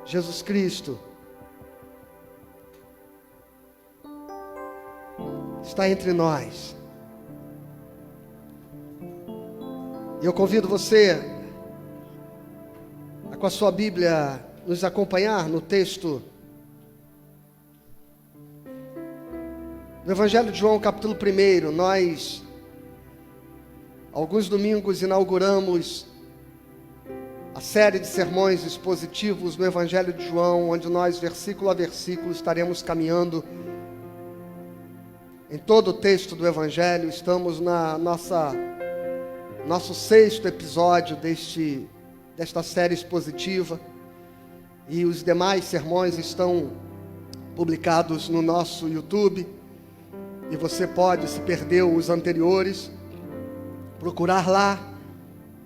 Jesus Cristo está entre nós. E eu convido você a, com a sua Bíblia, nos acompanhar no texto do Evangelho de João, capítulo 1. Nós, alguns domingos, inauguramos a série de sermões expositivos no Evangelho de João, onde nós, versículo a versículo, estaremos caminhando em todo o texto do Evangelho. Estamos na nosso 6º episódio desta série expositiva, e os demais sermões estão publicados no nosso YouTube, e você pode, se perdeu os anteriores, procurar lá,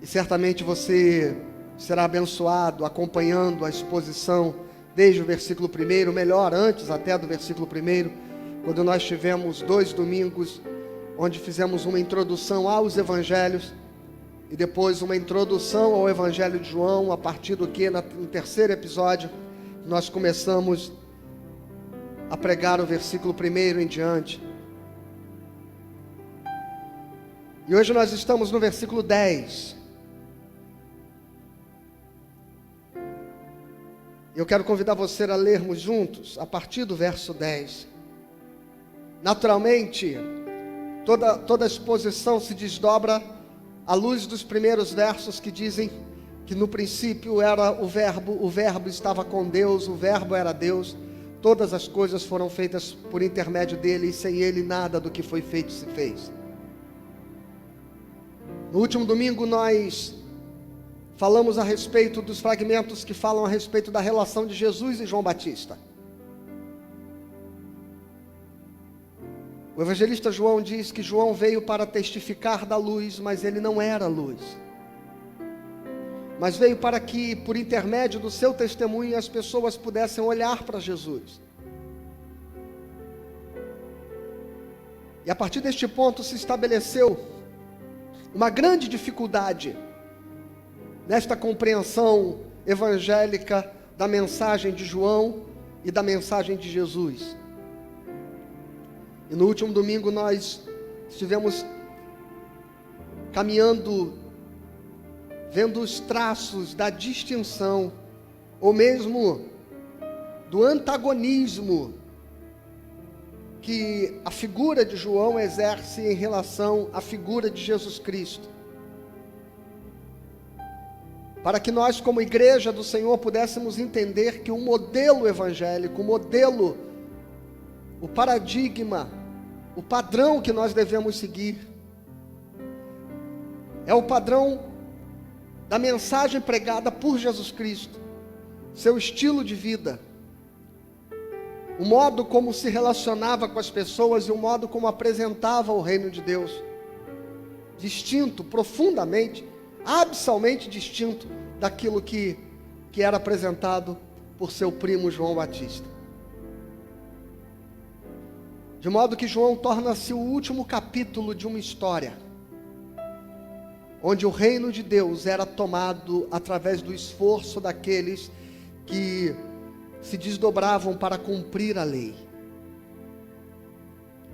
e certamente você será abençoado acompanhando a exposição desde o versículo 1, melhor, antes até do versículo 1, quando nós tivemos 2 domingos, onde fizemos uma introdução aos evangelhos, e depois uma introdução ao Evangelho de João, a partir do que, no 3º episódio, nós começamos a pregar o versículo 1 em diante. E hoje nós estamos no versículo 10. Eu quero convidar você a lermos juntos, a partir do verso 10. Naturalmente, toda a exposição se desdobra à luz dos primeiros versos que dizem que no princípio era o verbo estava com Deus, o verbo era Deus, todas as coisas foram feitas por intermédio dele, e sem ele nada do que foi feito se fez. No último domingo nós falamos a respeito dos fragmentos que falam a respeito da relação de Jesus e João Batista. O evangelista João diz que João veio para testificar da luz, mas ele não era luz. Mas veio para que, por intermédio do seu testemunho, as pessoas pudessem olhar para Jesus. E a partir deste ponto se estabeleceu uma grande dificuldade nesta compreensão evangélica da mensagem de João e da mensagem de Jesus. E no último domingo nós estivemos caminhando, vendo os traços da distinção, ou mesmo do antagonismo que a figura de João exerce em relação à figura de Jesus Cristo. Para que nós, como igreja do Senhor, pudéssemos entender que o modelo evangélico, o paradigma, o padrão que nós devemos seguir, é o padrão da mensagem pregada por Jesus Cristo, seu estilo de vida, o modo como se relacionava com as pessoas e o modo como apresentava o reino de Deus, distinto, profundamente, abissalmente distinto daquilo que era apresentado por seu primo João Batista. De modo que João torna-se o último capítulo de uma história, onde o reino de Deus era tomado através do esforço daqueles que se desdobravam para cumprir a lei.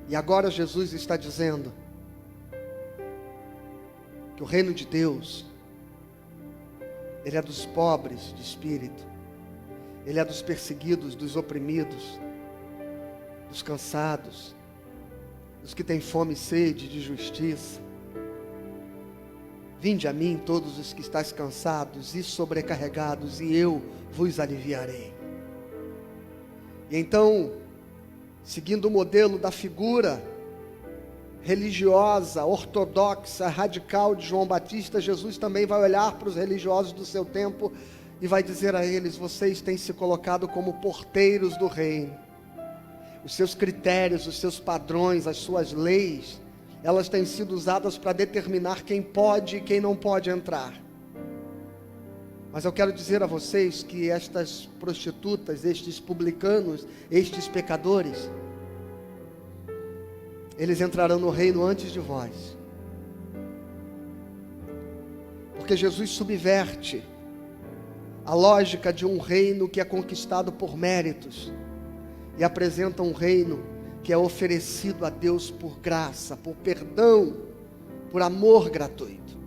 E agora Jesus está dizendo que o reino de Deus, ele é dos pobres de espírito, ele é dos perseguidos, dos oprimidos, dos cansados, dos que têm fome e sede de justiça. Vinde a mim todos os que estáis cansados e sobrecarregados, e eu vos aliviarei. E então, seguindo o modelo da figura religiosa, ortodoxa, radical de João Batista, Jesus também vai olhar para os religiosos do seu tempo e vai dizer a eles: vocês têm se colocado como porteiros do reino. Os seus critérios, os seus padrões, as suas leis, elas têm sido usadas para determinar quem pode e quem não pode entrar. Mas eu quero dizer a vocês que estas prostitutas, estes publicanos, estes pecadores, eles entrarão no reino antes de vós. Porque Jesus subverte a lógica de um reino que é conquistado por méritos e apresenta um reino que é oferecido a Deus por graça, por perdão, por amor gratuito.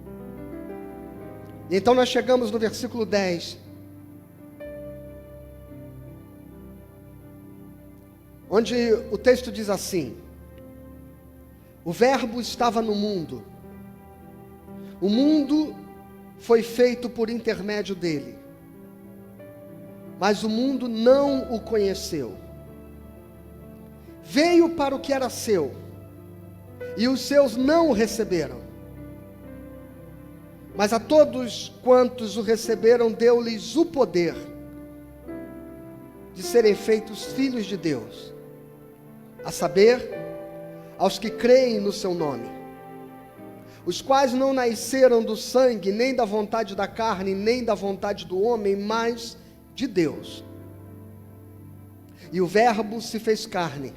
E então nós chegamos no versículo 10, onde o texto diz assim: o Verbo estava no mundo, o mundo foi feito por intermédio dele, mas o mundo não o conheceu. Veio para o que era seu, e os seus não o receberam. Mas a todos quantos o receberam, deu-lhes o poder de serem feitos filhos de Deus, a saber, aos que creem no seu nome, os quais não nasceram do sangue, nem da vontade da carne, nem da vontade do homem, mas de Deus. E o Verbo se fez carne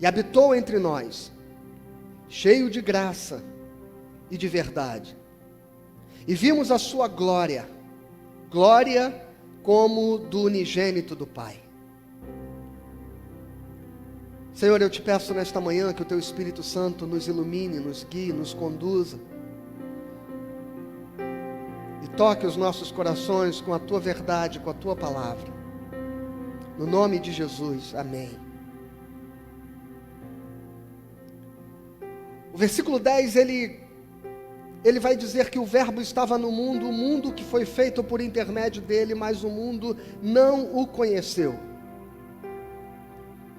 e habitou entre nós, cheio de graça e de verdade. E vimos a sua glória, glória como do unigênito do Pai. Senhor, eu te peço nesta manhã que o teu Espírito Santo nos ilumine, nos guie, nos conduza, e toque os nossos corações com a tua verdade, com a tua palavra. No nome de Jesus, amém. O versículo 10, ele vai dizer que o Verbo estava no mundo, o mundo que foi feito por intermédio dele, mas o mundo não o conheceu.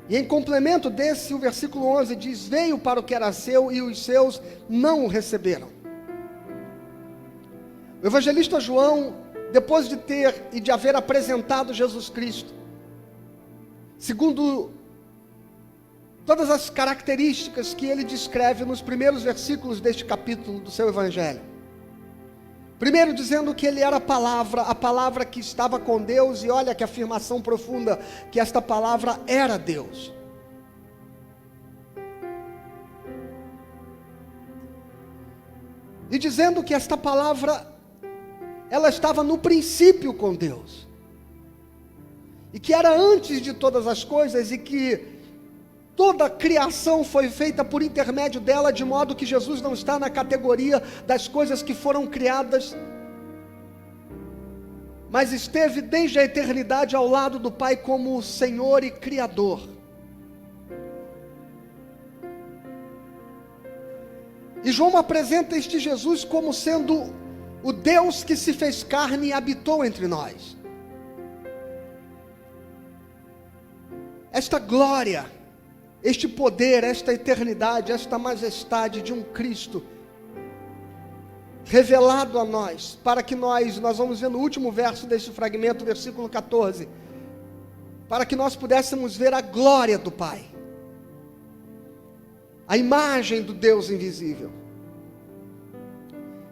E em complemento desse, o versículo 11 diz: veio para o que era seu e os seus não o receberam. O evangelista João, depois de ter e de haver apresentado Jesus Cristo, segundo todas as características que ele descreve nos primeiros versículos deste capítulo do seu evangelho. Primeiro dizendo que ele era a palavra que estava com Deus, e olha que afirmação profunda, que esta palavra era Deus. E dizendo que esta palavra, ela estava no princípio com Deus, e que era antes de todas as coisas, e que toda a criação foi feita por intermédio dela, de modo que Jesus não está na categoria das coisas que foram criadas, mas esteve desde a eternidade ao lado do Pai como Senhor e Criador. E João apresenta este Jesus como sendo o Deus que se fez carne e habitou entre nós. Esta glória, este poder, esta eternidade, esta majestade de um Cristo revelado a nós, para que nós vamos ver no último verso deste fragmento, versículo 14, para que nós pudéssemos ver a glória do Pai, a imagem do Deus invisível.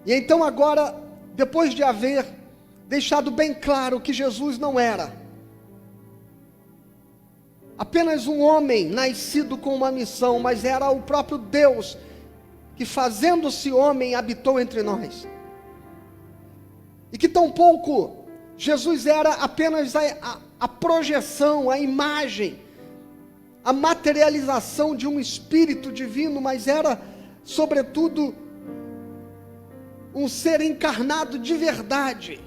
E então agora, depois de haver deixado bem claro que Jesus não era apenas um homem nascido com uma missão, mas era o próprio Deus que, fazendo-se homem, habitou entre nós. E que tampouco Jesus era apenas a projeção, a imagem, a materialização de um Espírito divino, mas era, sobretudo, um ser encarnado de verdade,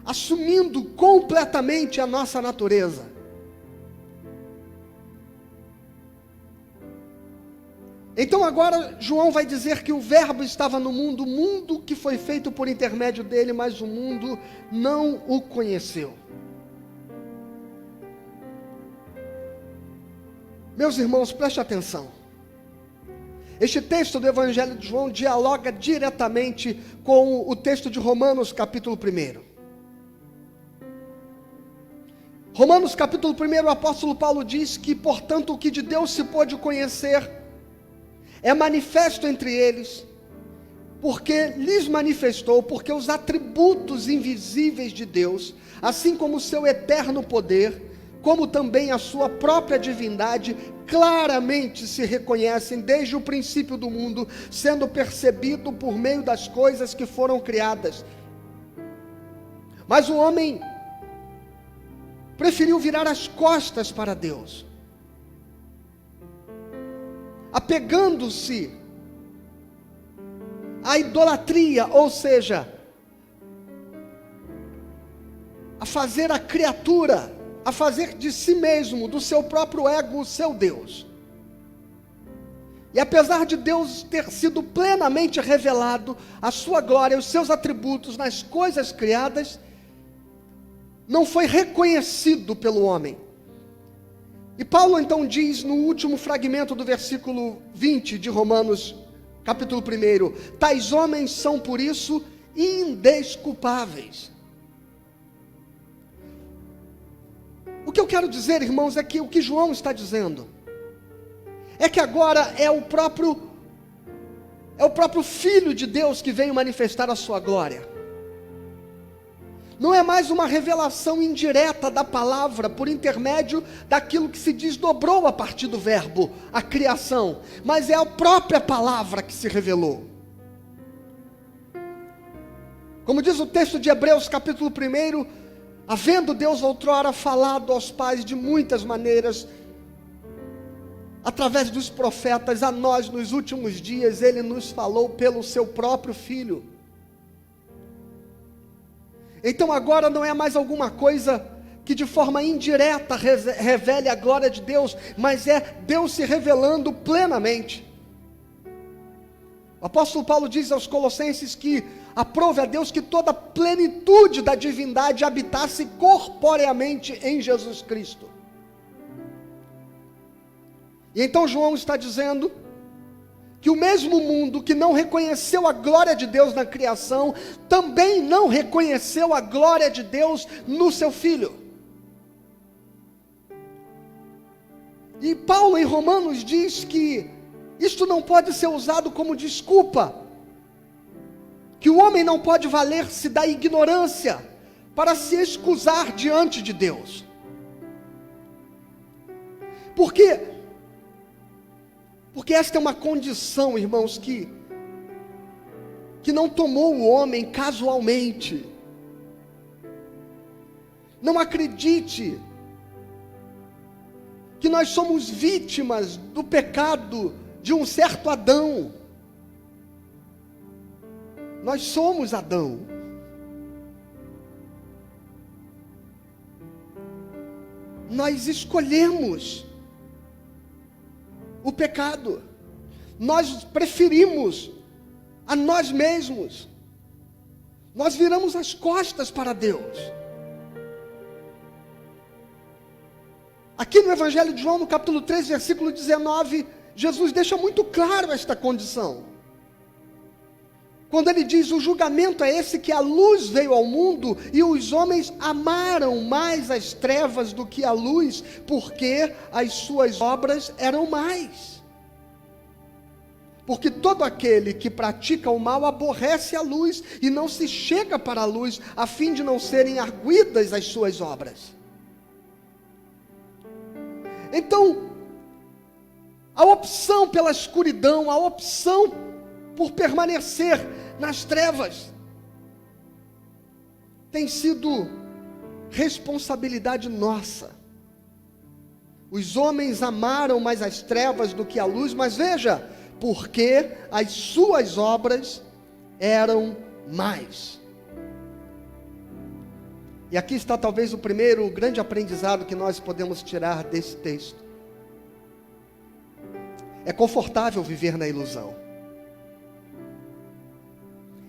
assumindo completamente a nossa natureza. Então agora João vai dizer que o Verbo estava no mundo, o mundo que foi feito por intermédio dele, mas o mundo não o conheceu. Meus irmãos, preste atenção. Este texto do Evangelho de João dialoga diretamente com o texto de Romanos capítulo 1. Romanos capítulo 1, o apóstolo Paulo diz que, portanto, o que de Deus se pôde conhecer é manifesto entre eles, porque lhes manifestou, porque os atributos invisíveis de Deus, assim como o seu eterno poder, como também a sua própria divindade, claramente se reconhecem desde o princípio do mundo, sendo percebido por meio das coisas que foram criadas. Mas o homem preferiu virar as costas para Deus, apegando-se à idolatria, ou seja, a fazer a criatura, a fazer de si mesmo, do seu próprio ego, o seu Deus. E apesar de Deus ter sido plenamente revelado, a sua glória, os seus atributos nas coisas criadas, não foi reconhecido pelo homem. E Paulo então diz no último fragmento do versículo 20 de Romanos, capítulo 1, tais homens são por isso indesculpáveis. O que eu quero dizer, irmãos, é que o que João está dizendo é que agora é o próprio Filho de Deus que veio manifestar a sua glória. Não é mais uma revelação indireta da palavra por intermédio daquilo que se desdobrou a partir do verbo, a criação, mas é a própria palavra que se revelou. Como diz o texto de Hebreus capítulo 1, havendo Deus outrora falado aos pais de muitas maneiras, através dos profetas, a nós nos últimos dias, Ele nos falou pelo seu próprio Filho. Então agora não é mais alguma coisa que de forma indireta revele a glória de Deus, mas é Deus se revelando plenamente. O apóstolo Paulo diz aos Colossenses que aprove a Deus que toda a plenitude da divindade habitasse corporeamente em Jesus Cristo. E então João está dizendo que o mesmo mundo que não reconheceu a glória de Deus na criação, também não reconheceu a glória de Deus no seu Filho. E Paulo em Romanos diz que isto não pode ser usado como desculpa, que o homem não pode valer-se da ignorância para se excusar diante de Deus. Porque esta é uma condição, irmãos, que não tomou o homem casualmente. Não acredite que nós somos vítimas do pecado de um certo Adão. Nós somos Adão. Nós escolhemos o pecado. Nós preferimos a nós mesmos. Nós viramos as costas para Deus. Aqui no Evangelho de João, no capítulo 3, versículo 19, Jesus deixa muito claro esta condição. Quando ele diz, o julgamento é esse, que a luz veio ao mundo, e os homens amaram mais as trevas do que a luz, porque as suas obras eram mais. Porque todo aquele que pratica o mal aborrece a luz, e não se chega para a luz, a fim de não serem arguidas as suas obras. Então, a opção pela escuridão, a opção por permanecer nas trevas, tem sido responsabilidade nossa. Os homens amaram mais as trevas do que a luz, mas veja, porque as suas obras eram mais. E aqui está talvez o primeiro grande aprendizado que nós podemos tirar desse texto. É confortável viver na ilusão.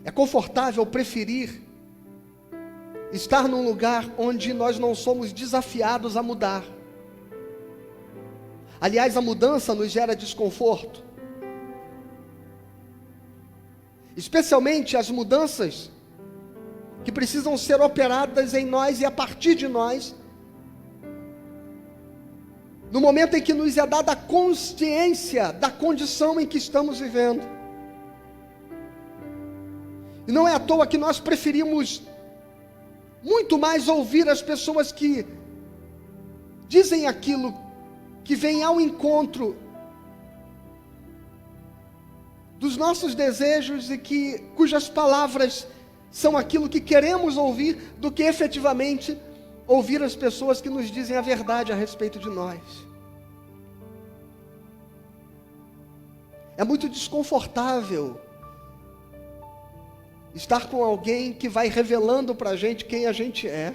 É confortável preferir estar num lugar onde nós não somos desafiados a mudar. Aliás, a mudança nos gera desconforto. Especialmente as mudanças que precisam ser operadas em nós e a partir de nós, no momento em que nos é dada a consciência da condição em que estamos vivendo. E não é à toa que nós preferimos muito mais ouvir as pessoas que dizem aquilo que vem ao encontro dos nossos desejos e cujas palavras são aquilo que queremos ouvir do que efetivamente ouvir as pessoas que nos dizem a verdade a respeito de nós. É muito desconfortável estar com alguém que vai revelando para a gente quem a gente é.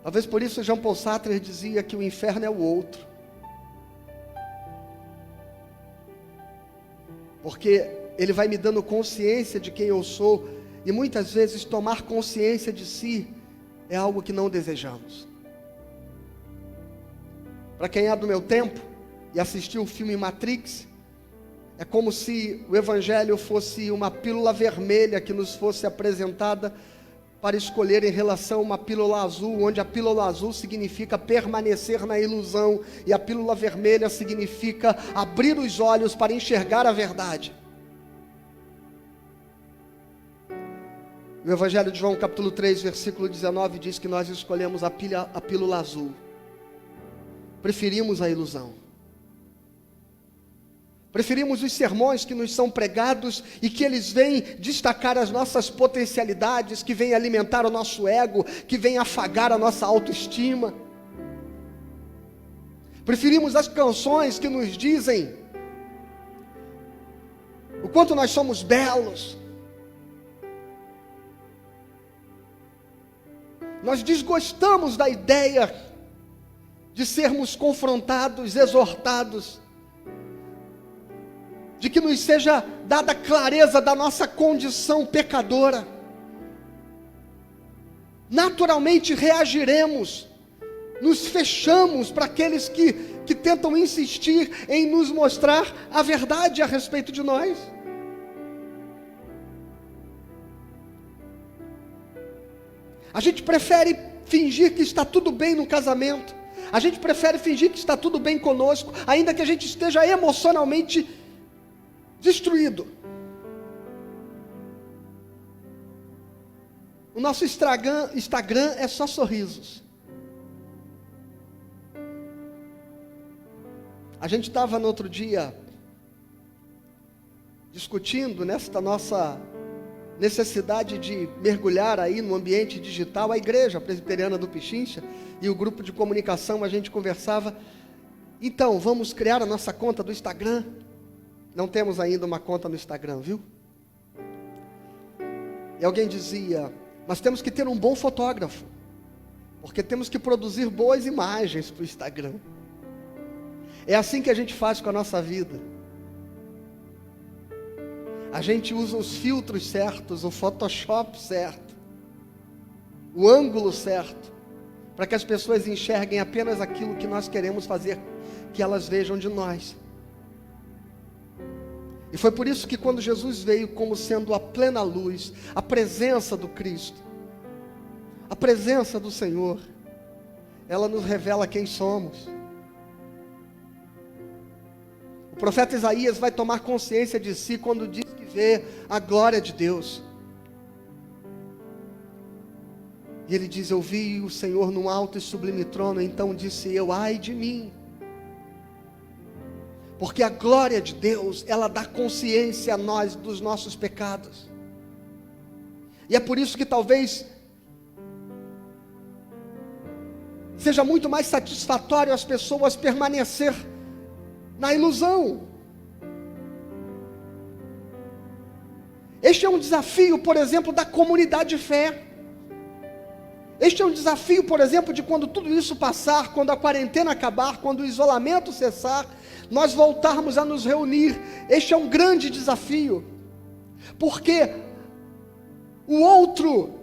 Talvez por isso Jean Paul Sartre dizia que o inferno é o outro. Porque ele vai me dando consciência de quem eu sou, e muitas vezes tomar consciência de si é algo que não desejamos. Para quem é do meu tempo e assistiu o filme Matrix, é como se o Evangelho fosse uma pílula vermelha que nos fosse apresentada para escolher em relação a uma pílula azul, onde a pílula azul significa permanecer na ilusão, e a pílula vermelha significa abrir os olhos para enxergar a verdade. O Evangelho de João, capítulo 3, versículo 19, diz que nós escolhemos a pílula azul. Preferimos a ilusão. Preferimos os sermões que nos são pregados e que eles vêm destacar as nossas potencialidades, que vêm alimentar o nosso ego, que vêm afagar a nossa autoestima. Preferimos as canções que nos dizem o quanto nós somos belos. Nós desgostamos da ideia de sermos confrontados, exortados, de que nos seja dada clareza da nossa condição pecadora. Naturalmente reagiremos, nos fechamos para aqueles que tentam insistir em nos mostrar a verdade a respeito de nós. A gente prefere fingir que está tudo bem no casamento. A gente prefere fingir que está tudo bem conosco, ainda que a gente esteja emocionalmente destruído. O nosso Instagram é só sorrisos. A gente estava no outro dia discutindo nesta nossa necessidade de mergulhar aí no ambiente digital. A igreja presbiteriana do Pichincha e o grupo de comunicação, a gente conversava. Então, vamos criar a nossa conta do Instagram. Não temos ainda uma conta no Instagram, viu? E alguém dizia, mas temos que ter um bom fotógrafo, porque temos que produzir boas imagens para o Instagram. É assim que a gente faz com a nossa vida. A gente usa os filtros certos, o Photoshop certo, o ângulo certo, para que as pessoas enxerguem apenas aquilo que nós queremos fazer, que elas vejam de nós. E foi por isso que quando Jesus veio como sendo a plena luz, a presença do Cristo, a presença do Senhor, ela nos revela quem somos. O profeta Isaías vai tomar consciência de si quando diz que vê a glória de Deus. E ele diz, eu vi o Senhor num alto e sublime trono, então disse eu, ai de mim. Porque a glória de Deus, ela dá consciência a nós dos nossos pecados. E é por isso que talvez seja muito mais satisfatório as pessoas permanecer na ilusão. Este é um desafio, por exemplo, da comunidade de fé. Este é um desafio, por exemplo, de quando tudo isso passar, quando a quarentena acabar, quando o isolamento cessar, nós voltarmos a nos reunir. Este é um grande desafio, porque o outro,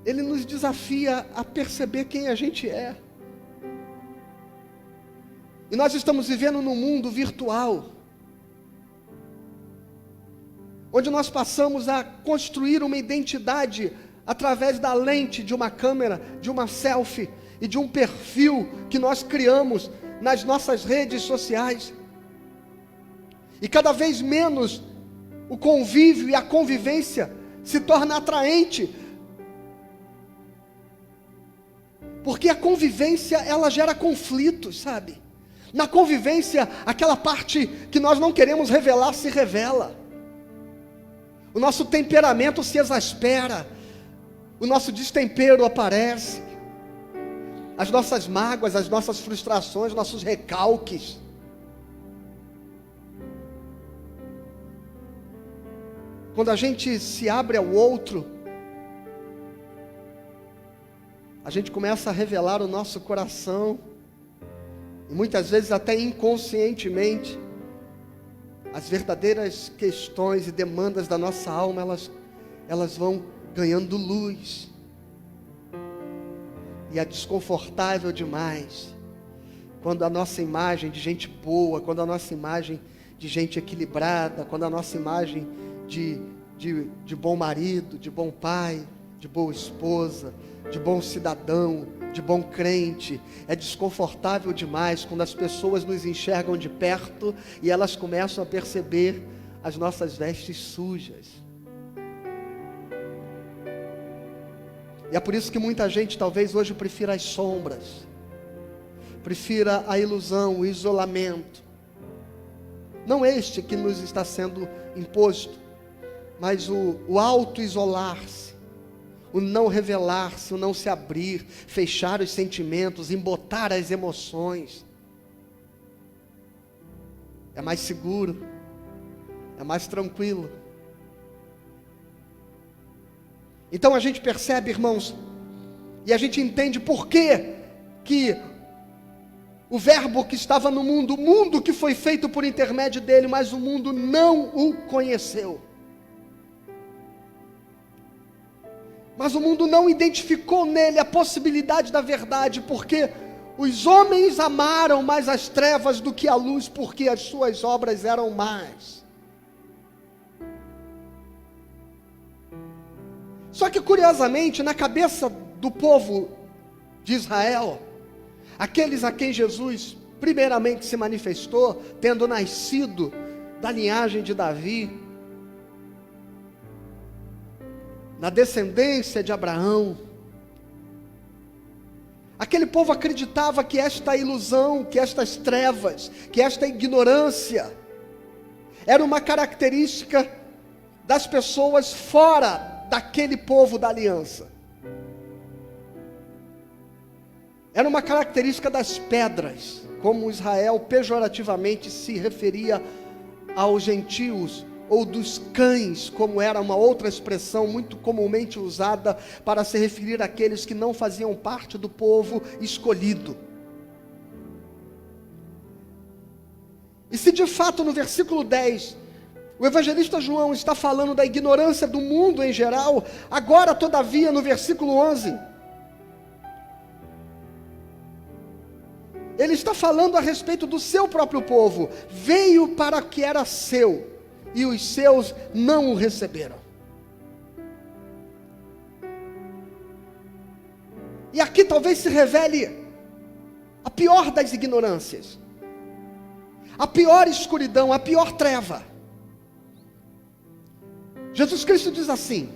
ele nos desafia a perceber quem a gente é. E nós estamos vivendo num mundo virtual, onde nós passamos a construir uma identidade através da lente de uma câmera, de uma selfie e de um perfil que nós criamos nas nossas redes sociais. E cada vez menos o convívio e a convivência se torna atraente, porque a convivência, ela gera conflitos, sabe? Na convivência, aquela parte que nós não queremos revelar se revela. O nosso temperamento se exaspera. O nosso destempero aparece. As nossas mágoas, as nossas frustrações, nossos recalques. Quando a gente se abre ao outro, a gente começa a revelar o nosso coração. E muitas vezes até inconscientemente, as verdadeiras questões e demandas da nossa alma, elas vão ganhando luz. E é desconfortável demais quando a nossa imagem de gente boa, quando a nossa imagem de gente equilibrada, quando a nossa imagem de bom marido, de bom pai, de boa esposa, de bom cidadão, de bom crente, é desconfortável demais quando as pessoas nos enxergam de perto e elas começam a perceber as nossas vestes sujas. E é por isso que muita gente talvez hoje prefira as sombras, prefira a ilusão, o isolamento. Não este que nos está sendo imposto, mas o auto-isolar-se, o não revelar-se, o não se abrir, fechar os sentimentos, embotar as emoções. É mais seguro, é mais tranquilo. Então a gente percebe, irmãos, e a gente entende por que o verbo que estava no mundo, o mundo que foi feito por intermédio dele, mas o mundo não o conheceu. Mas o mundo não identificou nele a possibilidade da verdade, porque os homens amaram mais as trevas do que a luz, porque as suas obras eram más. Só que curiosamente, na cabeça do povo de Israel, aqueles a quem Jesus primeiramente se manifestou, tendo nascido da linhagem de Davi, na descendência de Abraão, aquele povo acreditava que esta ilusão, que estas trevas, que esta ignorância, era uma característica das pessoas fora daquele povo da aliança. Era uma característica das pedras, como Israel pejorativamente se referia aos gentios, ou dos cães, como era uma outra expressão muito comumente usada para se referir àqueles que não faziam parte do povo escolhido. E se de fato no versículo 10, o evangelista João está falando da ignorância do mundo em geral, agora todavia no versículo 11, ele está falando a respeito do seu próprio povo. Veio para o que era seu, e os seus não o receberam. E aqui talvez se revele a pior das ignorâncias, a pior escuridão, a pior treva. Jesus Cristo diz assim,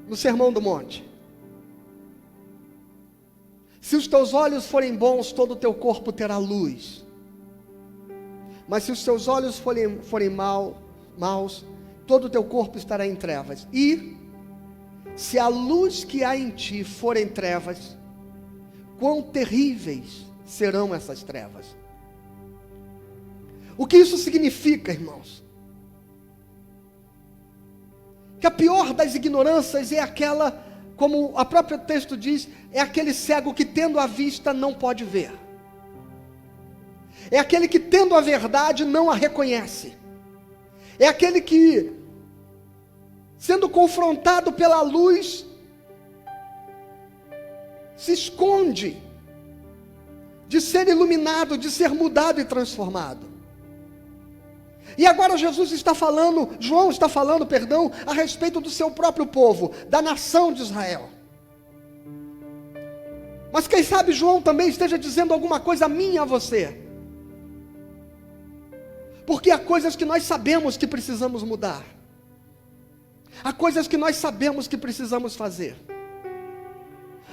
no Sermão do Monte: se os teus olhos forem bons, todo o teu corpo terá luz. Mas se os teus olhos forem maus, todo o teu corpo estará em trevas. E se a luz que há em ti forem trevas, quão terríveis serão essas trevas. O que isso significa, irmãos? Que a pior das ignorâncias é aquela, como o próprio texto diz, é aquele cego que tendo a vista não pode ver. É aquele que tendo a verdade não a reconhece. É aquele que, sendo confrontado pela luz, se esconde de ser iluminado, de ser mudado e transformado. E agora Jesus está falando, João está falando, perdão, a respeito do seu próprio povo, da nação de Israel. Mas quem sabe João também esteja dizendo alguma coisa a mim e a você. Porque há coisas que nós sabemos que precisamos mudar. Há coisas que nós sabemos que precisamos fazer.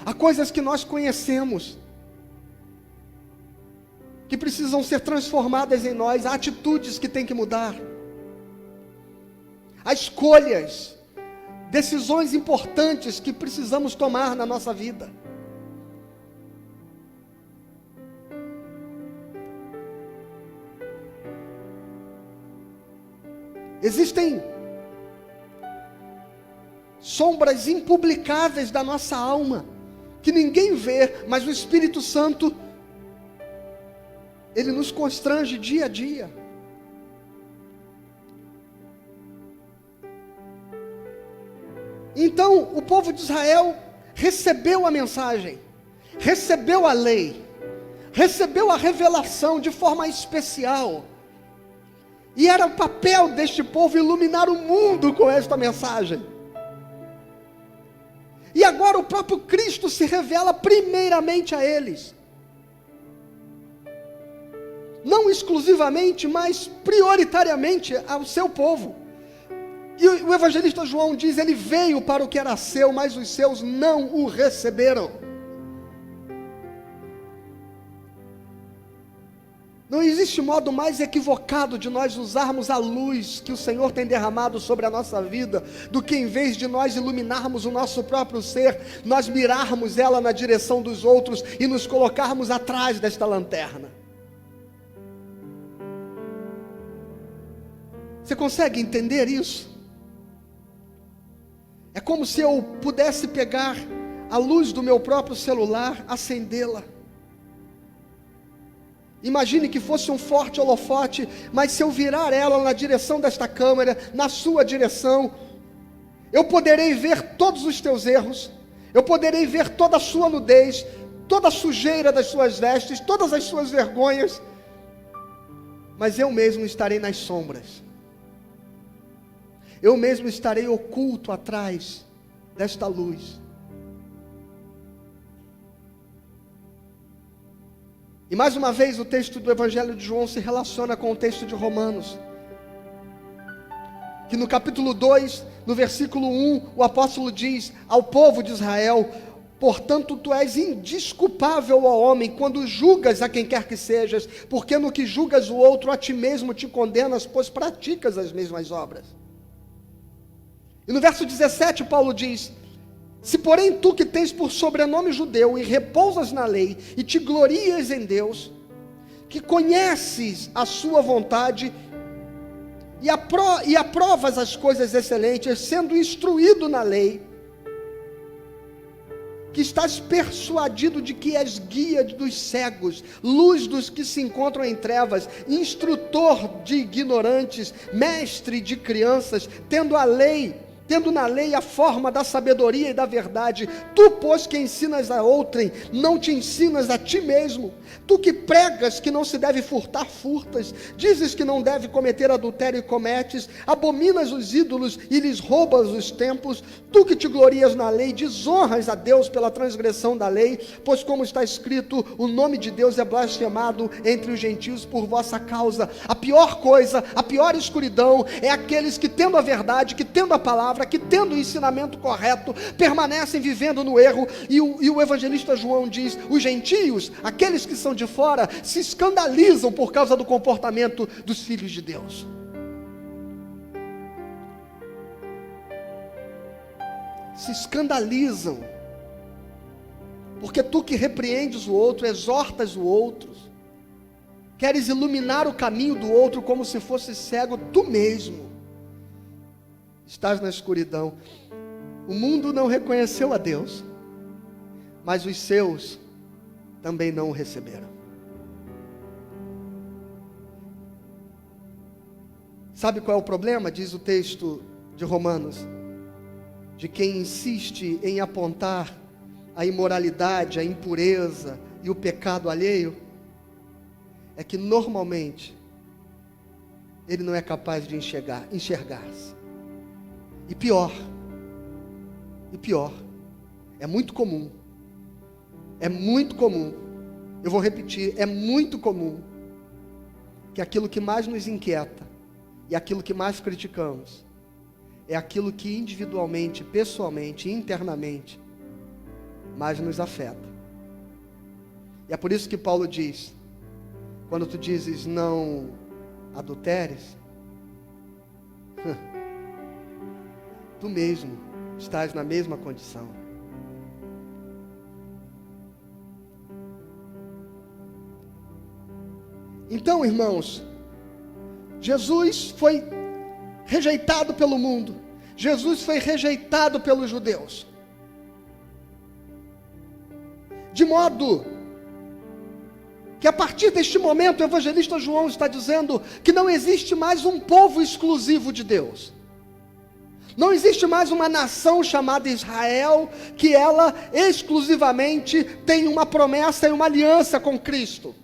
Há coisas que nós conhecemos. que precisam ser transformadas em nós, há atitudes que têm que mudar, há escolhas, decisões importantes que precisamos tomar na nossa vida. Existem sombras impublicáveis da nossa alma, que ninguém vê, mas o Espírito Santo, ele nos constrange dia a dia. Então, o povo de Israel recebeu a mensagem, recebeu a lei, recebeu a revelação de forma especial. E era o papel deste povo iluminar o mundo com esta mensagem. E agora o próprio Cristo se revela primeiramente a eles. Não exclusivamente, mas prioritariamente ao seu povo. E o evangelista João diz, ele veio para o que era seu, mas os seus não o receberam. Não existe modo mais equivocado de nós usarmos a luz que o Senhor tem derramado sobre a nossa vida, do que em vez de nós iluminarmos o nosso próprio ser, nós mirarmos ela na direção dos outros e nos colocarmos atrás desta lanterna. Você consegue entender isso? É como se eu pudesse pegar a luz do meu próprio celular, acendê-la. Imagine que fosse um forte holofote, mas se eu virar ela na direção desta câmera, na sua direção, eu poderei ver todos os teus erros, eu poderei ver toda a sua nudez, toda a sujeira das suas vestes, todas as suas vergonhas, mas eu mesmo estarei nas sombras, eu mesmo estarei oculto atrás desta luz. E mais uma vez o texto do Evangelho de João se relaciona com o texto de Romanos, que no capítulo 2, no versículo 1, o apóstolo diz ao povo de Israel: portanto tu és indesculpável, ó homem, quando julgas a quem quer que sejas, porque no que julgas o outro, a ti mesmo te condenas, pois praticas as mesmas obras. E no verso 17 Paulo diz: se porém tu que tens por sobrenome judeu e repousas na lei e te glorias em Deus, que conheces a sua vontade e aprovas as coisas excelentes, sendo instruído na lei, que estás persuadido de que és guia dos cegos, luz dos que se encontram em trevas, instrutor de ignorantes, mestre de crianças, tendo na lei a forma da sabedoria e da verdade, tu, pois, que ensinas a outrem, não te ensinas a ti mesmo. Tu que pregas que não se deve furtar, furtas. Dizes que não deve cometer adultério e cometes. Abominas os ídolos e lhes roubas os templos. Tu que te glorias na lei, desonras a Deus pela transgressão da lei, pois como está escrito, o nome de Deus é blasfemado entre os gentios por vossa causa. A pior coisa, a pior escuridão, é aqueles que tendo a verdade, que tendo a palavra, que tendo o ensinamento correto, permanecem vivendo no erro. E o evangelista João diz: os gentios, aqueles que são de fora, se escandalizam por causa do comportamento dos filhos de Deus. Se escandalizam, porque tu que repreendes o outro, exortas o outro, queres iluminar o caminho do outro como se fosse cego, tu mesmo estás na escuridão. O mundo não reconheceu a Deus, mas os seus também não o receberam. Sabe qual é o problema? Diz o texto de Romanos, de quem insiste em apontar a imoralidade, a impureza e o pecado alheio, é que normalmente ele não é capaz de enxergar-se. E pior, é muito comum, eu vou repetir, é muito comum, que aquilo que mais nos inquieta, e aquilo que mais criticamos, é aquilo que individualmente, pessoalmente, internamente, mais nos afeta. E é por isso que Paulo diz, quando tu dizes não adulteres, tu mesmo estás na mesma condição. Então, irmãos, Jesus foi rejeitado pelo mundo. Jesus foi rejeitado pelos judeus. De modo que a partir deste momento o evangelista João está dizendo que não existe mais um povo exclusivo de Deus. Não existe mais uma nação chamada Israel, que ela exclusivamente tem uma promessa e uma aliança com Cristo.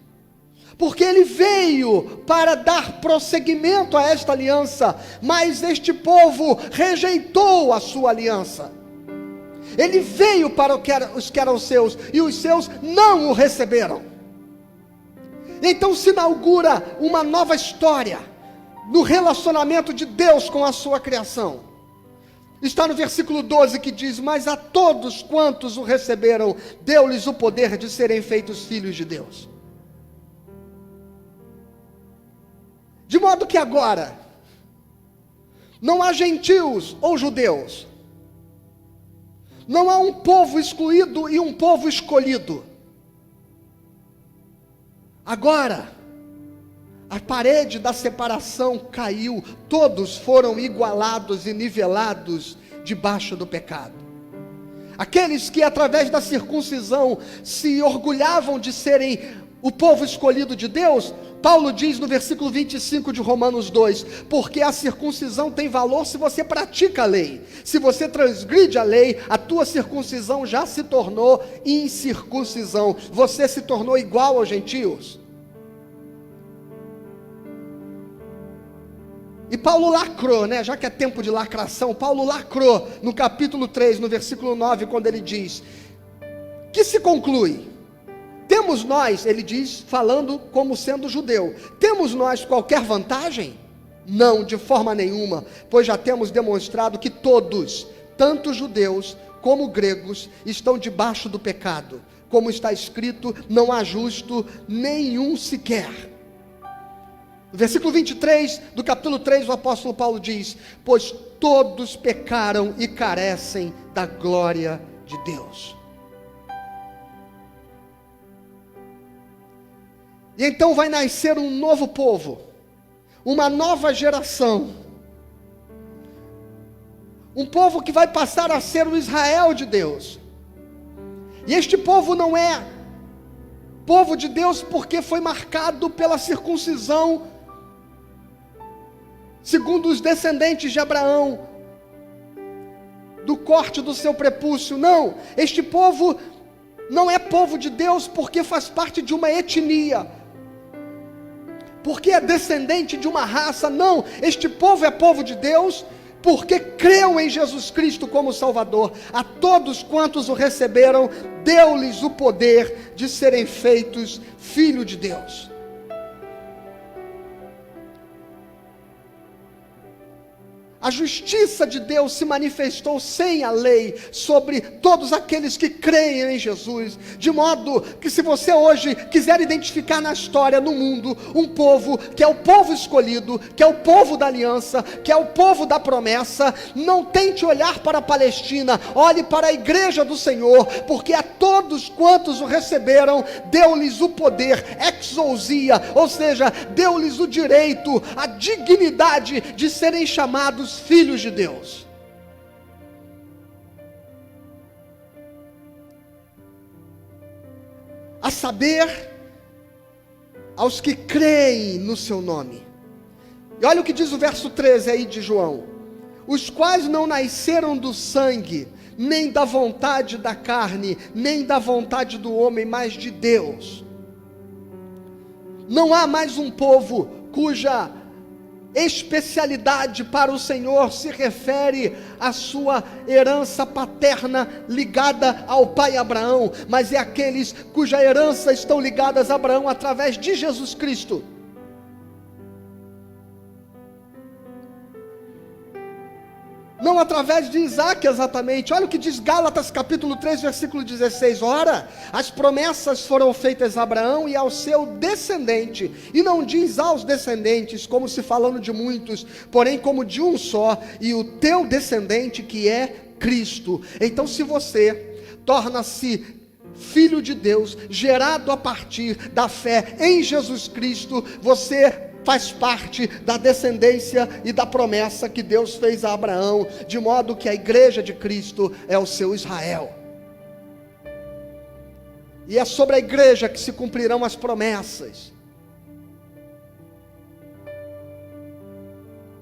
Porque ele veio para dar prosseguimento a esta aliança, mas este povo rejeitou a sua aliança. Ele veio para os que eram seus, e os seus não o receberam. Então se inaugura uma nova história no relacionamento de Deus com a sua criação. Está no versículo 12 que diz: mas a todos quantos o receberam, deu-lhes o poder de serem feitos filhos de Deus. De modo que agora, não há gentios ou judeus, não há um povo excluído e um povo escolhido. Agora, a parede da separação caiu, todos foram igualados e nivelados debaixo do pecado. Aqueles que através da circuncisão se orgulhavam de serem o povo escolhido de Deus, Paulo diz no versículo 25 de Romanos 2, porque a circuncisão tem valor se você pratica a lei. Se você transgride a lei, a tua circuncisão já se tornou incircuncisão. Você se tornou igual aos gentios. E Paulo lacrou, já que é tempo de lacração, Paulo lacrou no capítulo 3, no versículo 9, quando ele diz, que se conclui? Temos nós, ele diz, falando como sendo judeu, temos nós qualquer vantagem? Não, de forma nenhuma, pois já temos demonstrado que todos, tanto judeus como gregos, estão debaixo do pecado. Como está escrito, não há justo nenhum sequer. No versículo 23 do capítulo 3, o apóstolo Paulo diz, pois todos pecaram e carecem da glória de Deus. E então vai nascer um novo povo, uma nova geração, um povo que vai passar a ser o Israel de Deus. E este povo não é povo de Deus porque foi marcado pela circuncisão, segundo os descendentes de Abraão, do corte do seu prepúcio. Não, este povo não é povo de Deus porque faz parte de uma etnia, porque é descendente de uma raça. Não, este povo é povo de Deus porque creu em Jesus Cristo como Salvador. A todos quantos o receberam, deu-lhes o poder de serem feitos filhos de Deus. A justiça de Deus se manifestou sem a lei sobre todos aqueles que creem em Jesus, de modo que se você hoje quiser identificar na história, no mundo, um povo que é o povo escolhido, que é o povo da aliança, que é o povo da promessa, não tente olhar para a Palestina, olhe para a igreja do Senhor, porque a todos quantos o receberam, deu-lhes o poder, exousia, ou seja, deu-lhes o direito, a dignidade de serem chamados filhos de Deus. A saber, aos que creem no seu nome. E olha o que diz o verso 13 aí de João: os quais não nasceram do sangue, nem da vontade da carne, nem da vontade do homem, mas de Deus. Não há mais um povo cuja especialidade para o Senhor se refere à sua herança paterna ligada ao pai Abraão, mas é aqueles cuja herança estão ligadas a Abraão através de Jesus Cristo. Não através de Isaac exatamente. Olha o que diz Gálatas capítulo 3, versículo 16. Ora, as promessas foram feitas a Abraão e ao seu descendente. E não diz aos descendentes, como se falando de muitos, porém como de um só, e o teu descendente que é Cristo. Então, se você torna-se filho de Deus, gerado a partir da fé em Jesus Cristo, você faz parte da descendência e da promessa que Deus fez a Abraão, de modo que a igreja de Cristo é o seu Israel. E é sobre a igreja que se cumprirão as promessas.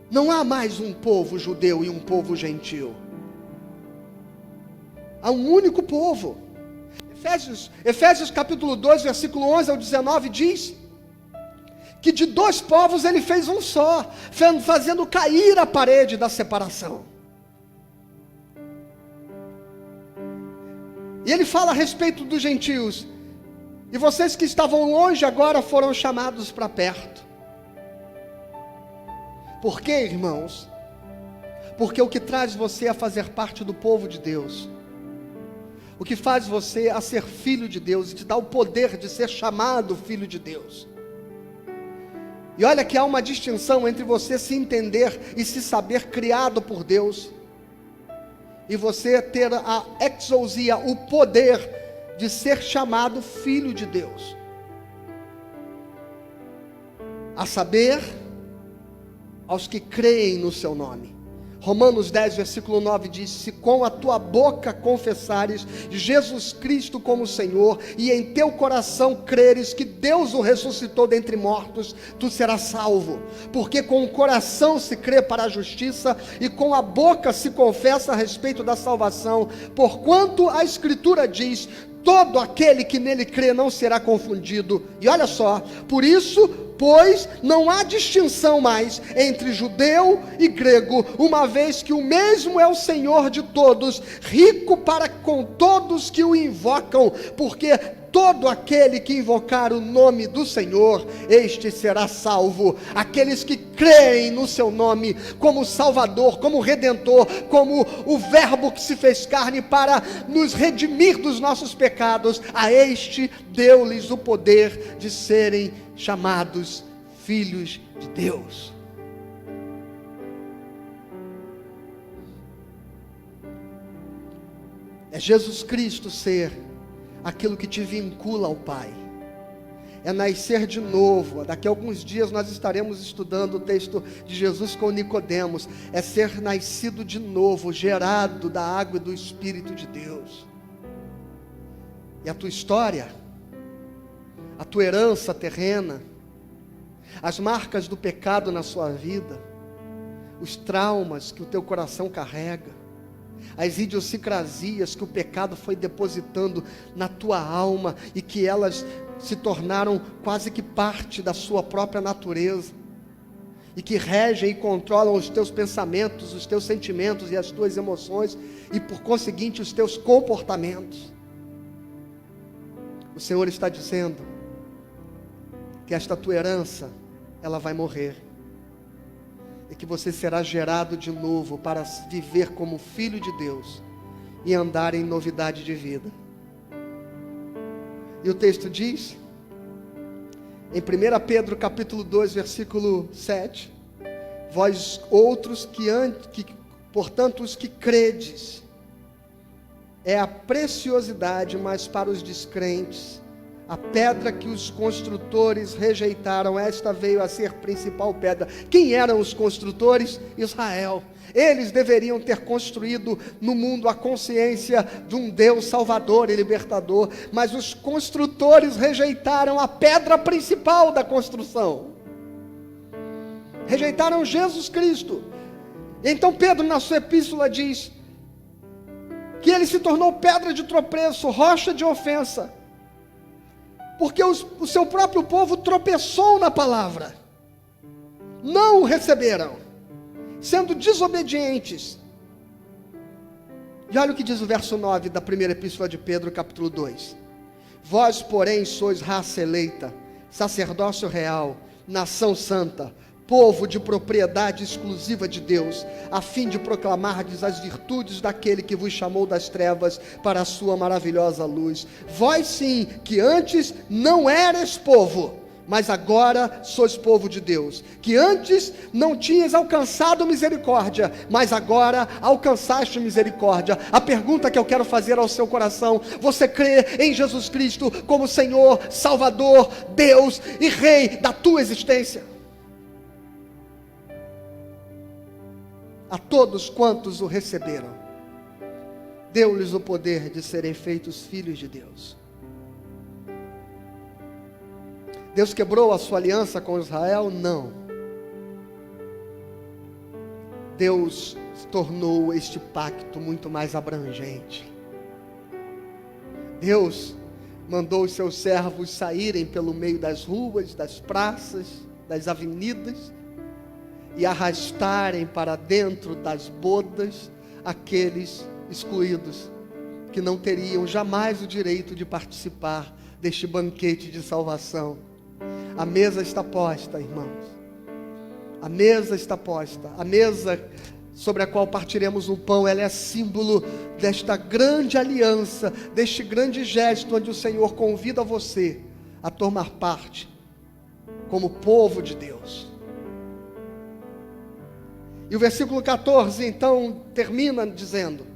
Não há mais um povo judeu e um povo gentil. Há um único povo. Efésios capítulo 2, versículo 11 ao 19 diz que de dois povos ele fez um só, fazendo cair a parede da separação. E ele fala a respeito dos gentios: e vocês que estavam longe agora foram chamados para perto. Por quê, irmãos? Porque o que traz você a fazer parte do povo de Deus, o que faz você a ser filho de Deus e te dá o poder de ser chamado filho de Deus. E olha que há uma distinção entre você se entender e se saber criado por Deus, e você ter a exousia, o poder de ser chamado filho de Deus. A saber, aos que creem no seu nome. Romanos 10, versículo 9 diz: se com a tua boca confessares Jesus Cristo como Senhor, e em teu coração creres que Deus o ressuscitou dentre mortos, tu serás salvo. Porque com o coração se crê para a justiça, e com a boca se confessa a respeito da salvação. Porquanto a Escritura diz: todo aquele que nele crê não será confundido. E olha só, por isso, pois, não há distinção mais entre judeu e grego, uma vez que o mesmo é o Senhor de todos, rico para com todos que o invocam, porque todo aquele que invocar o nome do Senhor, este será salvo. Aqueles que creem no seu nome como Salvador, como Redentor, como o Verbo que se fez carne para nos redimir dos nossos pecados, a este deu-lhes o poder de serem chamados filhos de Deus. É Jesus Cristo ser aquilo que te vincula ao Pai. É nascer de novo. Daqui a alguns dias nós estaremos estudando o texto de Jesus com Nicodemos. É ser nascido de novo, gerado da água e do Espírito de Deus. E a tua história, a tua herança terrena, as marcas do pecado na sua vida, os traumas que o teu coração carrega, as idiosincrasias que o pecado foi depositando na tua alma e que elas se tornaram quase que parte da sua própria natureza e que regem e controlam os teus pensamentos, os teus sentimentos e as tuas emoções e por conseguinte os teus comportamentos. O Senhor está dizendo que esta tua herança, ela vai morrer, e que você será gerado de novo para viver como filho de Deus e andar em novidade de vida. E o texto diz, em 1 Pedro capítulo 2, versículo 7, vós outros portanto os que credes, é a preciosidade, mas para os descrentes, a pedra que os construtores rejeitaram, esta veio a ser principal pedra. Quem eram os construtores? Israel. Eles deveriam ter construído no mundo a consciência de um Deus salvador e libertador, mas os construtores rejeitaram a pedra principal da construção. Rejeitaram Jesus Cristo. Então Pedro, na sua epístola, diz que ele se tornou pedra de tropeço, rocha de ofensa, porque o seu próprio povo tropeçou na palavra, não o receberam, sendo desobedientes. E olha o que diz o verso 9 da primeira epístola de Pedro, capítulo 2. Vós, porém, sois raça eleita, sacerdócio real, nação santa, povo de propriedade exclusiva de Deus, a fim de proclamardes as virtudes daquele que vos chamou das trevas para a sua maravilhosa luz. Vós sim, que antes não eras povo, mas agora sois povo de Deus, que antes não tinhas alcançado misericórdia, mas agora alcançaste misericórdia. A pergunta que eu quero fazer ao seu coração: você crê em Jesus Cristo como Senhor, Salvador, Deus e Rei da tua existência? A todos quantos o receberam, deu-lhes o poder de serem feitos filhos de Deus. Deus quebrou a sua aliança com Israel? Não. Deus tornou este pacto muito mais abrangente. Deus mandou os seus servos saírem pelo meio das ruas, das praças, das avenidas, e arrastarem para dentro das bodas aqueles excluídos, que não teriam jamais o direito de participar deste banquete de salvação. A mesa está posta, irmãos. A mesa está posta. A mesa sobre a qual partiremos o pão, ela é símbolo desta grande aliança, deste grande gesto, onde o Senhor convida você a tomar parte como povo de Deus. E o versículo 14, então, termina dizendo: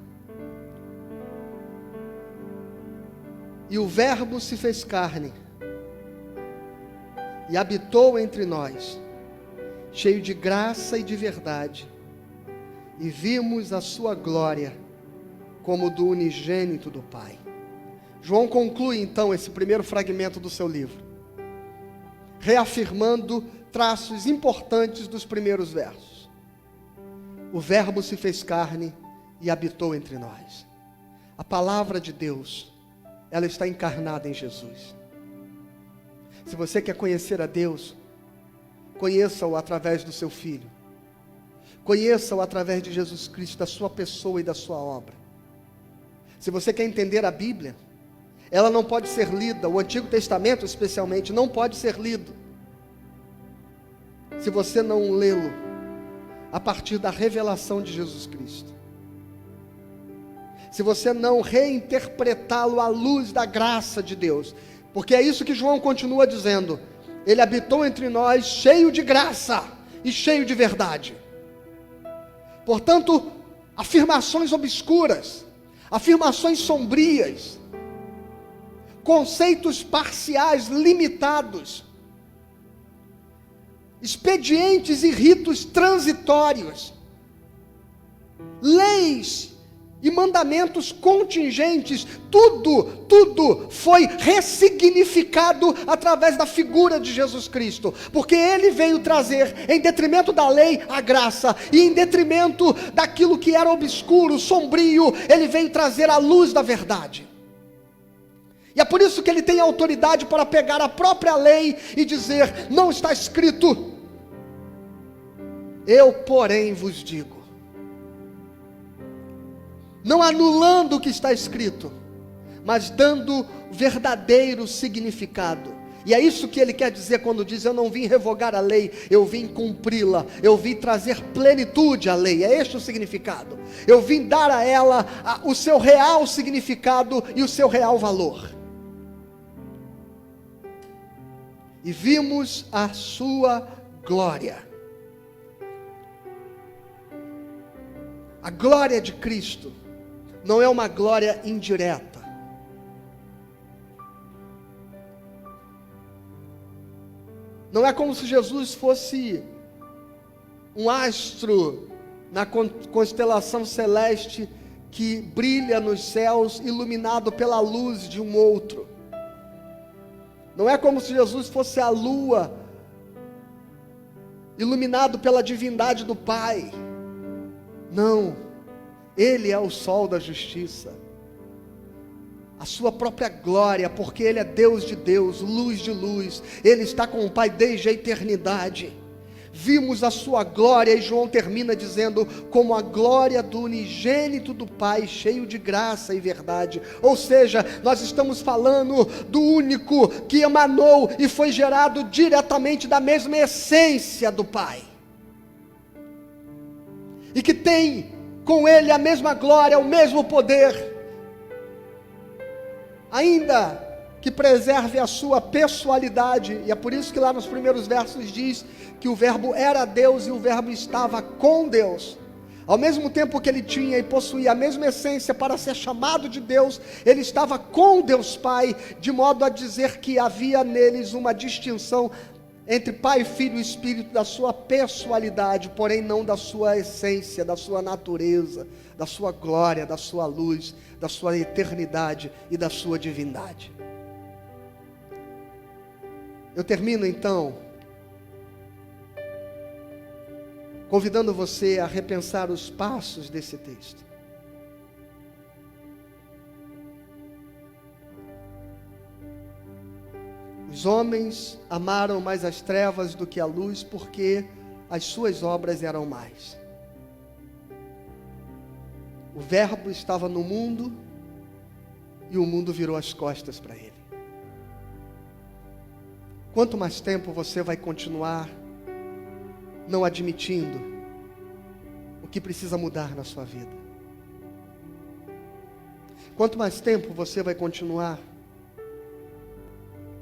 e o Verbo se fez carne, e habitou entre nós, cheio de graça e de verdade, e vimos a sua glória, como do unigênito do Pai. João conclui, então, esse primeiro fragmento do seu livro, reafirmando traços importantes dos primeiros versos. O Verbo se fez carne e habitou entre nós. A palavra de Deus, ela está encarnada em Jesus. Se você quer conhecer a Deus, conheça-o através do seu Filho. Conheça-o através de Jesus Cristo, da sua pessoa e da sua obra. Se você quer entender a Bíblia, ela não pode ser lida, o Antigo Testamento especialmente, não pode ser lido, se você não lê-lo a partir da revelação de Jesus Cristo. Se você não reinterpretá-lo à luz da graça de Deus, porque é isso que João continua dizendo: ele habitou entre nós cheio de graça e cheio de verdade. Portanto, afirmações obscuras, afirmações sombrias, conceitos parciais, limitados, expedientes e ritos transitórios, leis e mandamentos contingentes, tudo foi ressignificado através da figura de Jesus Cristo, porque ele veio trazer, em detrimento da lei, a graça, e em detrimento daquilo que era obscuro, sombrio, ele veio trazer a luz da verdade. E é por isso que ele tem autoridade para pegar a própria lei e dizer: não está escrito, eu porém vos digo. Não anulando o que está escrito, mas dando verdadeiro significado. E é isso que ele quer dizer quando diz: eu não vim revogar a lei, eu vim cumpri-la, eu vim trazer plenitude à lei. É este o significado. Eu vim dar a ela o seu real significado e o seu real valor. E vimos a sua glória. A glória de Cristo não é uma glória indireta. Não é como se Jesus fosse um astro na constelação celeste que brilha nos céus, iluminado pela luz de um outro. Não é como se Jesus fosse a lua, iluminado pela divindade do Pai. Não, ele é o sol da justiça, a sua própria glória, porque ele é Deus de Deus, luz de luz, ele está com o Pai desde a eternidade. vimos a sua glória, e João termina dizendo, como a glória do unigênito do Pai, cheio de graça e verdade. Ou seja, nós estamos falando do único que emanou e foi gerado diretamente da mesma essência do Pai, e que tem com ele a mesma glória, o mesmo poder, ainda que preserve a sua pessoalidade. E é por isso que lá nos primeiros versos diz que o verbo era Deus e o verbo estava com Deus. Ao mesmo tempo que ele tinha e possuía a mesma essência para ser chamado de Deus, ele estava com Deus Pai, de modo a dizer que havia neles uma distinção entre Pai, Filho e Espírito, da sua pessoalidade, porém não da sua essência, da sua natureza, da sua glória, da sua luz, da sua eternidade e da sua divindade. Eu termino então convidando você a repensar os passos desse texto. Os homens amaram mais as trevas do que a luz, porque as suas obras eram mais. O Verbo estava no mundo e o mundo virou as costas para ele. Quanto mais tempo você vai continuar não admitindo o que precisa mudar na sua vida? Quanto mais tempo você vai continuar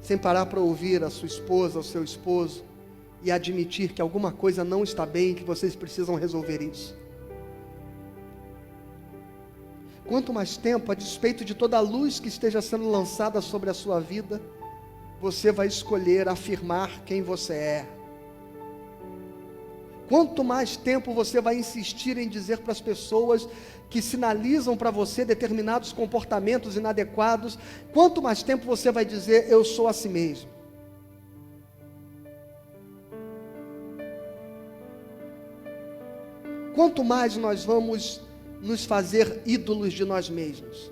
sem parar para ouvir a sua esposa, o seu esposo, e admitir que alguma coisa não está bem e que vocês precisam resolver isso? Quanto mais tempo, a despeito de toda a luz que esteja sendo lançada sobre a sua vida, você vai escolher afirmar quem você é? Quanto mais tempo você vai insistir em dizer para as pessoas que sinalizam para você determinados comportamentos inadequados, quanto mais tempo você vai dizer, eu sou a si mesmo? Quanto mais nós vamos nos fazer ídolos de nós mesmos?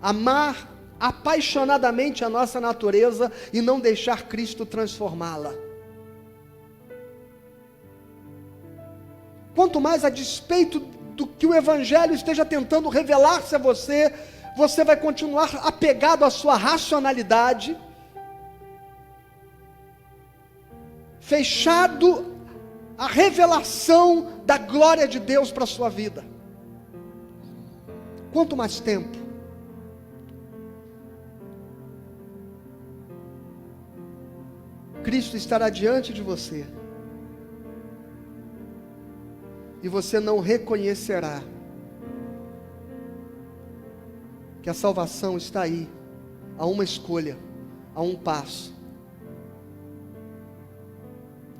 Amar apaixonadamente a nossa natureza e não deixar Cristo transformá-la. Quanto mais, a despeito do que o Evangelho esteja tentando revelar-se a você, você vai continuar apegado à sua racionalidade, fechado à revelação da glória de Deus para a sua vida. Quanto mais tempo? Cristo estará diante de você e você não reconhecerá que a salvação está aí, a uma escolha, a um passo,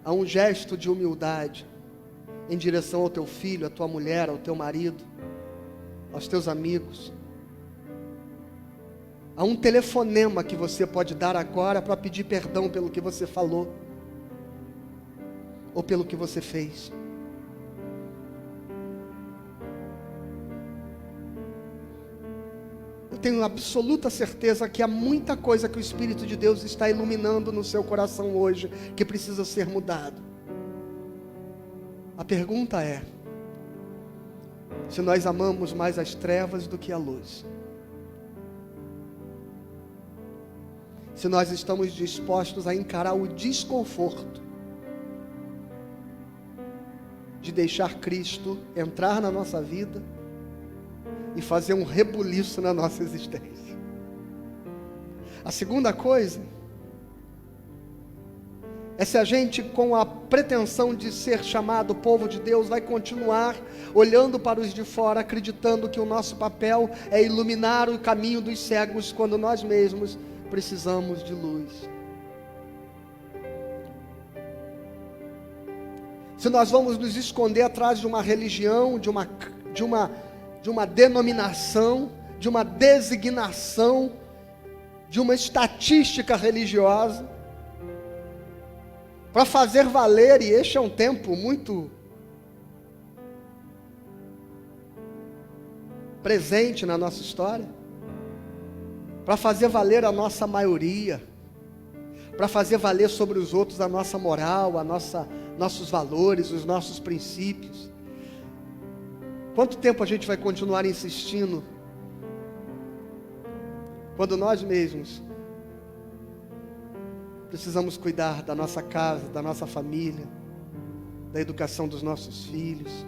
a um gesto de humildade em direção ao teu filho, à tua mulher, ao teu marido, aos teus amigos, a um telefonema que você pode dar agora para pedir perdão pelo que você falou ou pelo que você fez. Eu tenho absoluta certeza que há muita coisa que o Espírito de Deus está iluminando no seu coração hoje, que precisa ser mudado. A pergunta é, se nós amamos mais as trevas do que a luz, se nós estamos dispostos a encarar o desconforto de deixar Cristo entrar na nossa vida e fazer um rebuliço na nossa existência. A segunda coisa é se a gente, com a pretensão de ser chamado povo de Deus, vai continuar olhando para os de fora, acreditando que o nosso papel é iluminar o caminho dos cegos, quando nós mesmos precisamos de luz. Se nós vamos nos esconder atrás de uma religião, de uma denominação, de uma designação, de uma estatística religiosa, para fazer valer, e este é um tempo muito presente na nossa história, para fazer valer a nossa maioria, para fazer valer sobre os outros a nossa moral, nossos valores, os nossos princípios. Quanto tempo a gente vai continuar insistindo quando nós mesmos precisamos cuidar da nossa casa, da nossa família, da educação dos nossos filhos,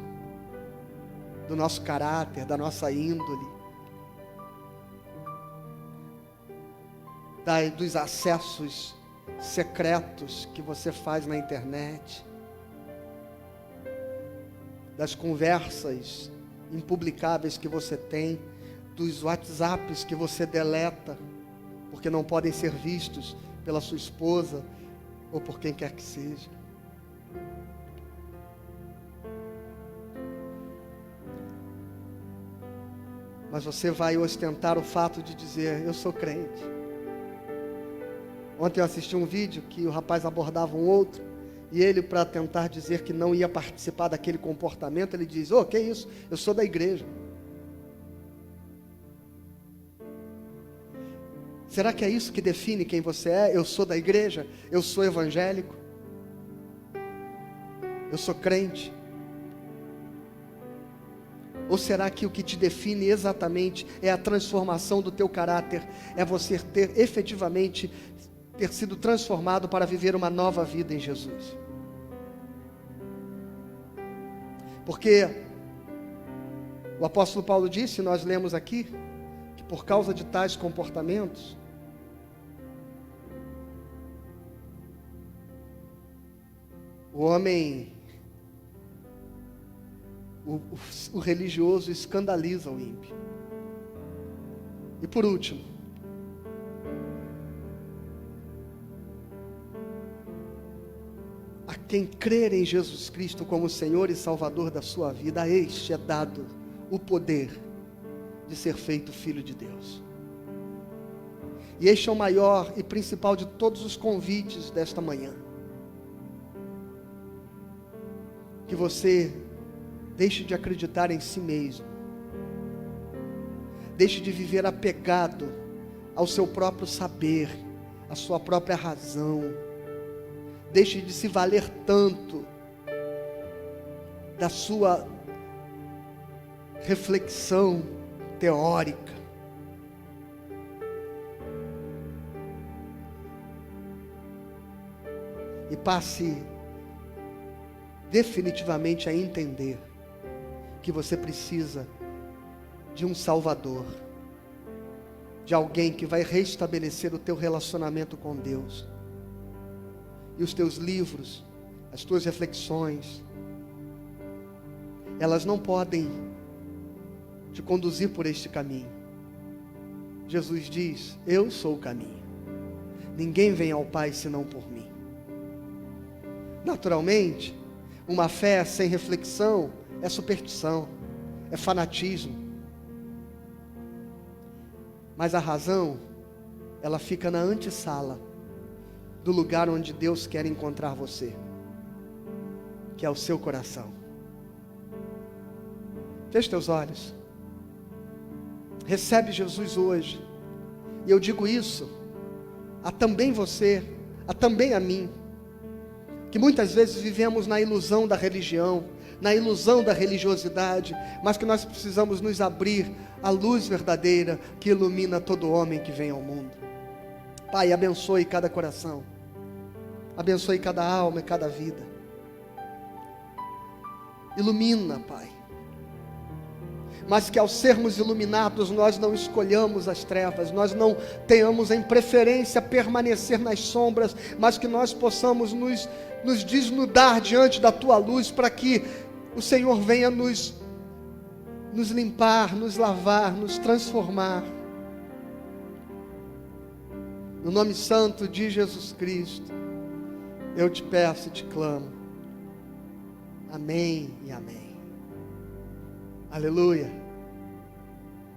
do nosso caráter, da nossa índole, dos acessos secretos que você faz na internet, das conversas impublicáveis que você tem, dos WhatsApps que você deleta, porque não podem ser vistos pela sua esposa ou por quem quer que seja. Mas você vai ostentar o fato de dizer: eu sou crente. Ontem eu assisti um vídeo que o rapaz abordava um outro, e ele, para tentar dizer que não ia participar daquele comportamento, ele diz: que isso? Eu sou da igreja. Será que é isso que define quem você é? Eu sou da igreja? Eu sou evangélico? Eu sou crente? Ou será que o que te define exatamente é a transformação do teu caráter? É você ter efetivamente ter sido transformado para viver uma nova vida em Jesus? Porque o apóstolo Paulo disse, nós lemos aqui, que por causa de tais comportamentos, o homem, o religioso escandaliza o ímpio. E por último, a quem crer em Jesus Cristo como Senhor e Salvador da sua vida, a este é dado o poder de ser feito filho de Deus. E este é o maior e principal de todos os convites desta manhã. Que você deixe de acreditar em si mesmo. Deixe de viver apegado ao seu próprio saber, à sua própria razão. Deixe de se valer tanto da sua reflexão teórica. E passe definitivamente a entender que você precisa de um Salvador, de alguém que vai restabelecer o teu relacionamento com Deus. E os teus livros, as tuas reflexões, elas não podem te conduzir por este caminho. Jesus diz: eu sou o caminho. Ninguém vem ao Pai senão por mim. Naturalmente, uma fé sem reflexão é superstição, é fanatismo. Mas a razão, ela fica na antessala do lugar onde Deus quer encontrar você, que é o seu coração. Feche teus olhos. Recebe Jesus hoje. E eu digo isso a também você, a também a mim, que muitas vezes vivemos na ilusão da religião, na ilusão da religiosidade, mas que nós precisamos nos abrir à luz verdadeira que ilumina todo homem que vem ao mundo. Pai, abençoe cada coração, abençoe cada alma e cada vida. Ilumina, Pai, mas que ao sermos iluminados nós não escolhamos as trevas, nós não tenhamos em preferência permanecer nas sombras, mas que nós possamos nos desnudar diante da Tua luz, para que o Senhor venha nos limpar, nos lavar, nos transformar. No nome santo de Jesus Cristo, eu te peço e te clamo. Amém e amém. Aleluia.